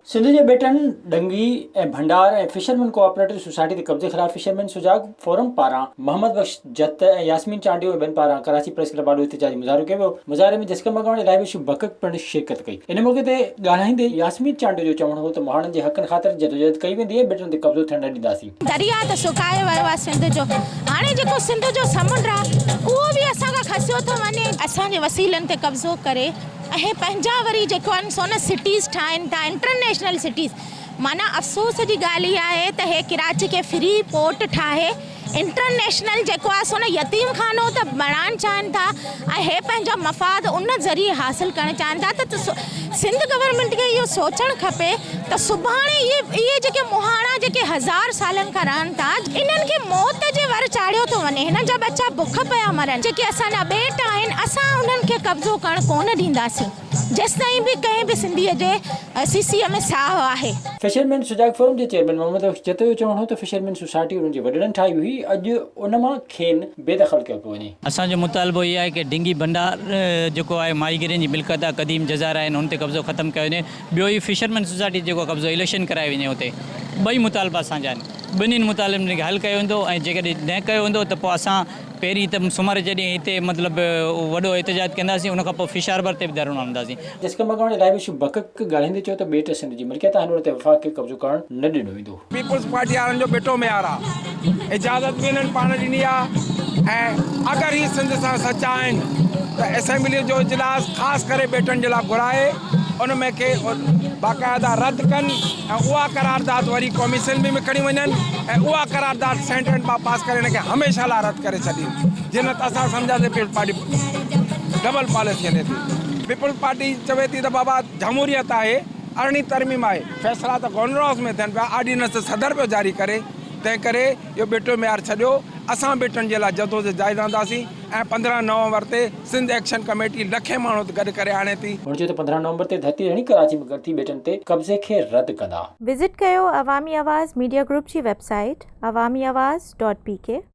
सिंध जे बेटनि dengue ऐं भंडार ऐं फिशरमैन कोऑपरेटिव सोसाइटी ते कब्ज़े ख़िलाफ़ फिशरमैन सुजाग फोरम पारां मोहम्मद बख्श जत ऐं यास्मीन चांडियो ऐं ॿियनि पारां कराची प्रेस क्लब आॾो एहतजाजी मुज़ाहिरो कयो वियो। मुज़ाहिरे में जस्कर मगवाणी रायबशु बकक पिणु शिरकत कई। इन मौक़े ते ॻाल्हाईंदे यास्मीन चांडियो जो चवणु हो त मोहाणनि जे हक़नि ख़ातिर जदोजहद कई वेंदी ऐं बेटनि ते कब्ज़ो थियण न ॾींदासीं। दरिया त सुकाए वियो आहे सिंध जो, हाणे जेको सिंध जो समुंड आहे उहो बि असांखां खसियो थो वञे। असांजे वसीलनि ते कब्ज़ो करे ऐं पंहिंजा वरी जेको आहिनि सोन सिटीज़ ठाहिनि था, इंटरनेशनल सिटीज़। माना अफ़सोस जी ॻाल्हि इहा आहे त हे कराची खे फ्री पोर्ट ठाहे इंटरनेशनल जेको आहे सो न यतीम खानो त बणाइणु चाहिनि था ऐं हे पंहिंजा मफ़ाद उन ज़रिए हासिलु करणु चाहिनि था। त सिंध गवर्नमेंट खे इहो सोचणु खपे त सुभाणे इहे जेके मुहाणा जेके 1000 सालनि खां रहनि था, इन्हनि खे मौत जे वर चाढ़ियो थो वञे। हिननि जा बच्चा बुख पिया मरनि। जेके असांजा ॿेट आहिनि, असां उन्हनि खे कब्ज़ो करणु कोन ॾींदासीं जेसिताईं बि कंहिं बि सिंधीअ जे सीसीअ में साहु आहे। फिशरमैन सुजाग फोरम जे चेयरमैन मोहम्मद बख्श जत जो चवणु हो त फिशरमैन सोसाइटी उन्हनि जे वॾड़नि ठाही हुई, अॼु उन मां खेनि बेदख़ल कयो पियो वञे। असांजो मुतालबो इहो आहे कि डिंगी भंडार जेको आहे माहीगिरियुनि जी मिल्कियत आहे, क़दीम जज़ार आहिनि, हुन ते कब्ज़ो ख़तमु कयो वञे। ॿियो ई फिशरमैन सोसाइटी जेको कब्ज़ो इलेक्शन कराए वञे हुते। ॿई मुतालबा असांजा आहिनि। ॿिन्हिनि मुतालबनि खे हल कयो वेंदो ऐं जेकॾहिं न कयो वेंदो त पोइ असां पहिरीं त सूमर जॾहिं हिते मतिलबु वॾो एहतजाज कंदासीं, उन खां पोइ फिश हार्बर ते बि धरणो हणंदासीं। जस्कर मगवाणी रायबशु बकक ॻाल्हाईंदे चयो त ॿेट सिंध जी मिल्कियत आहे, हुन ते वफ़ाक़ खे कब्ज़ो करणु न ॾिनो वेंदो। पीपुल्स पार्टी वारनि जो बेटो म्यार आहे, इजाज़त बि हिननि पाण ॾिनी आहे ऐं अगरि हीअ सिंध सां सचा आहिनि त असेंबली जो इजलास ख़ासि करे बेटनि जे लाइ घुराए उन में के बाक़ाइदा रद्द कनि ऐं उहा करारदाद वरी क़ौमी असेंबली में खणी वञनि ऐं उहा करारदाद सेंटर मां पास करे हिनखे हमेशह लाइ रद्द करे छॾीनि। जिन त असां सम्झासीं पीपुल्स पार्टी डबल पॉलिसी हले थी। पीपुल्स पार्टी चवे थी त बाबा जमहूरियत आहे, 18वीं तरमीम आहे, फ़ैसिला त गवर्नर हाउस में थियनि पिया, ऑर्डिनेंस सदर पियो जारी करे। तंहिं करे इहो बेटो म्यार छॾियो। असां बेटनि जे लाइ जदोजहद जारी रहंदासीं ऐं 15 नवंबर ते सिंध एक्शन कमेटी लखे माण्हू गॾु करे आणे थी। हुन चयो त 15 नवंबर ते धरती हणी कराची में गॾु थी बेटनि ते कब्ज़े खे रद्द कंदा। विज़िट कयो अवामी आवाज़ मीडिया ग्रुप जी वेबसाइट awamiawaz.pk